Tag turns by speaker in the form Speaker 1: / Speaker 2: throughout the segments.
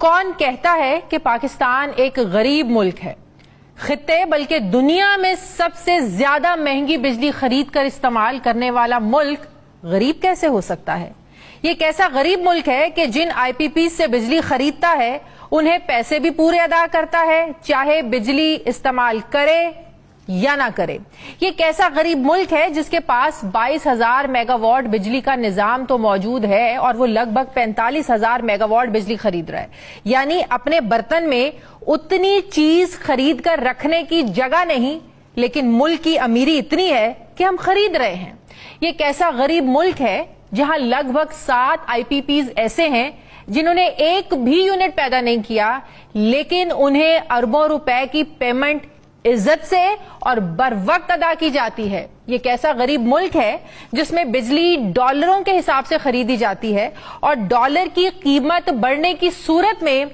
Speaker 1: کون کہتا ہے کہ پاکستان ایک غریب ملک ہے؟ خطے بلکہ دنیا میں سب سے زیادہ مہنگی بجلی خرید کر استعمال کرنے والا ملک غریب کیسے ہو سکتا ہے؟ یہ کیسا غریب ملک ہے کہ جن آئی پی پی سے بجلی خریدتا ہے انہیں پیسے بھی پورے ادا کرتا ہے، چاہے بجلی استعمال کرے یا نہ کرے؟ یہ کیسا غریب ملک ہے جس کے پاس 22,000 میگا واٹ بجلی کا نظام تو موجود ہے اور وہ لگ بھگ 45,000 میگا واٹ بجلی خرید رہا ہے؟ یعنی اپنے برتن میں اتنی چیز خرید کر رکھنے کی جگہ نہیں، لیکن ملک کی امیری اتنی ہے کہ ہم خرید رہے ہیں۔ یہ کیسا غریب ملک ہے جہاں لگ بھگ 7 آئی پی پیز ایسے ہیں جنہوں نے ایک بھی یونٹ پیدا نہیں کیا، لیکن انہیں اربوں روپے کی پیمنٹ عزت سے اور بر وقت ادا کی جاتی ہے۔ یہ کیسا غریب ملک ہے جس میں بجلی ڈالروں کے حساب سے خریدی جاتی ہے اور ڈالر کی قیمت بڑھنے کی صورت میں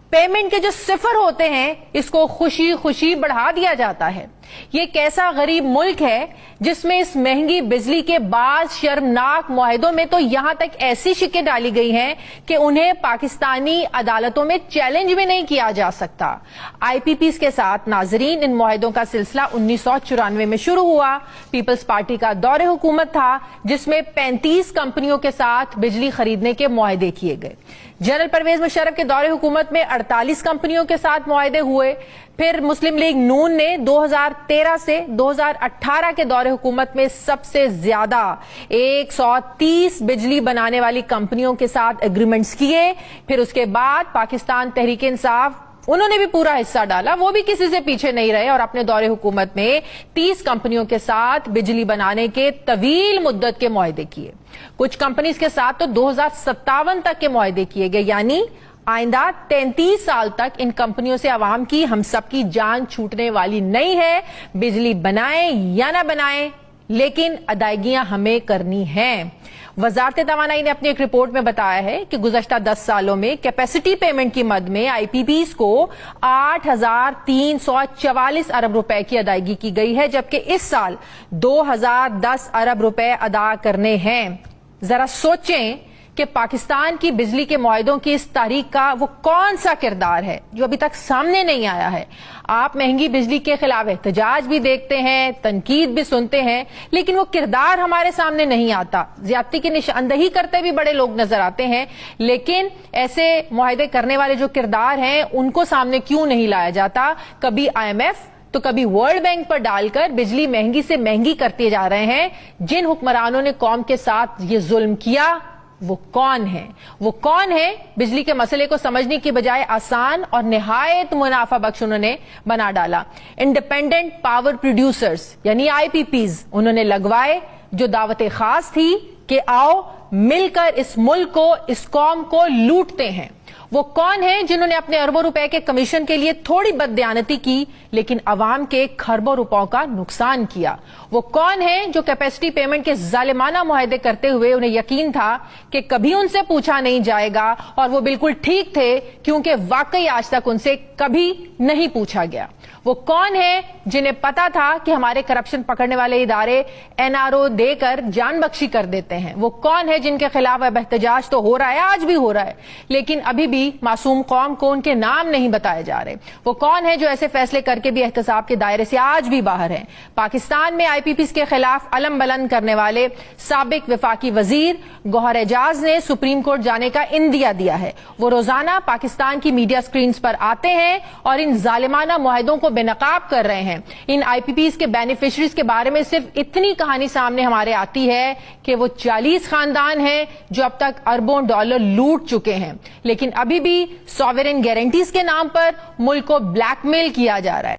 Speaker 1: پیمنٹ کے جو صفر ہوتے ہیں اس کو خوشی خوشی بڑھا دیا جاتا ہے۔ یہ کیسا غریب ملک ہے جس میں اس مہنگی بجلی کے بعض شرمناک معاہدوں میں تو یہاں تک ایسی شکیں ڈالی گئی ہیں کہ انہیں پاکستانی عدالتوں میں چیلنج بھی نہیں کیا جا سکتا۔ آئی پی پیز کے ساتھ ناظرین ان معاہدوں کا سلسلہ 1994 میں شروع ہوا۔ پیپلز پارٹی کا دور حکومت تھا جس میں 35 کمپنیوں کے ساتھ بجلی خریدنے کے معاہدے کیے گئے۔ جنرل پرویز مشرف کے دور حکومت میں 48 کمپنیوں کے ساتھ معاہدے ہوئے۔ پھر مسلم لیگ نون نے 2013 سے 2018 کے دور حکومت میں سب سے زیادہ 130 بجلی بنانے والی کمپنیوں کے ساتھ ایگریمنٹس کیے۔ پھر اس کے بعد پاکستان تحریک انصاف انہوں نے بھی پورا حصہ ڈالا، وہ بھی کسی سے پیچھے نہیں رہے اور اپنے دور حکومت میں 30 کمپنیوں کے ساتھ بجلی بنانے کے طویل مدت کے معاہدے کیے۔ کچھ کمپنیز کے ساتھ تو 2057 تک کے معاہدے کیے گئے، یعنی آئندہ 33 سال تک ان کمپنیوں سے عوام کی ہم سب کی جان چھوٹنے والی نہیں ہے۔ بجلی بنائیں یا نہ بنائیں لیکن ادائیگیاں ہمیں کرنی ہیں۔ وزارت توانائی نے اپنی ایک رپورٹ میں بتایا ہے کہ گزشتہ 10 سالوں میں کیپیسٹی پیمنٹ کی مد میں آئی پی پیز کو 8,344 ارب روپے کی ادائیگی کی گئی ہے، جبکہ اس سال 2,010 ارب روپے ادا کرنے ہیں۔ ذرا سوچیں کہ پاکستان کی بجلی کے معاہدوں کی اس تاریخ کا وہ کون سا کردار ہے جو ابھی تک سامنے نہیں آیا ہے۔ آپ مہنگی بجلی کے خلاف احتجاج بھی دیکھتے ہیں، تنقید بھی سنتے ہیں، لیکن وہ کردار ہمارے سامنے نہیں آتا۔ زیادتی کی نشاندہی کرتے بھی بڑے لوگ نظر آتے ہیں، لیکن ایسے معاہدے کرنے والے جو کردار ہیں ان کو سامنے کیوں نہیں لایا جاتا؟ کبھی آئی ایم ایف تو کبھی ورلڈ بینک پر ڈال کر بجلی مہنگی سے مہنگی کرتے جا رہے ہیں۔ جن حکمرانوں نے قوم کے ساتھ یہ ظلم کیا وہ کون ہے؟ وہ کون ہے؟ بجلی کے مسئلے کو سمجھنے کی بجائے آسان اور نہایت منافع بخش انہوں نے بنا ڈالا۔ انڈیپینڈنٹ پاور پروڈیوسرز یعنی آئی پی پیز انہوں نے لگوائے، جو دعوت خاص تھی کہ آؤ مل کر اس ملک کو، اس قوم کو لوٹتے ہیں۔ وہ کون ہیں جنہوں نے اپنے اربوں روپے کے کمیشن کے لیے تھوڑی بددیانتی کی لیکن عوام کے کھربوں روپوں کا نقصان کیا؟ وہ کون ہیں جو کیپیسٹی پیمنٹ کے ظالمانہ معاہدے کرتے ہوئے انہیں یقین تھا کہ کبھی ان سے پوچھا نہیں جائے گا اور وہ بالکل ٹھیک تھے کیونکہ واقعی آج تک ان سے کبھی نہیں پوچھا گیا؟ وہ کون ہیں جنہیں پتا تھا کہ ہمارے کرپشن پکڑنے والے ادارے این آر او دے کر جان بخشی کر دیتے ہیں؟ وہ کون ہے جن کے خلاف اب احتجاج تو ہو رہا ہے، آج بھی ہو رہا ہے، لیکن ابھی بھی معصوم قوم کو ان کے نام نہیں بتائے جا رہے؟ وہ کون ہے جو ایسے فیصلے کر کے بھی احتساب کے دائرے سے آج بھی باہر ہیں؟ پاکستان میں آئی پی پیز کے خلاف علم بلند کرنے والے سابق وفاقی وزیر گوہر اعجاز نے سپریم کورٹ جانے کا اندیا دیا ہے۔ وہ روزانہ پاکستان کی میڈیا سکرینز پر آتے ہیں اور ان ظالمانہ معاہدوں کو بے نقاب کر رہے ہیں۔ ان آئی پی پیز کے بینیفیشریز کے بارے میں صرف اتنی کہانی سامنے ہمارے آتی ہے کہ وہ 40 خاندان ہیں جو اب تک اربوں ڈالر لوٹ چکے ہیں، لیکن ابھی بھی سوورن گارنٹیز کے نام پر ملک کو بلیک میل کیا جا رہا ہے۔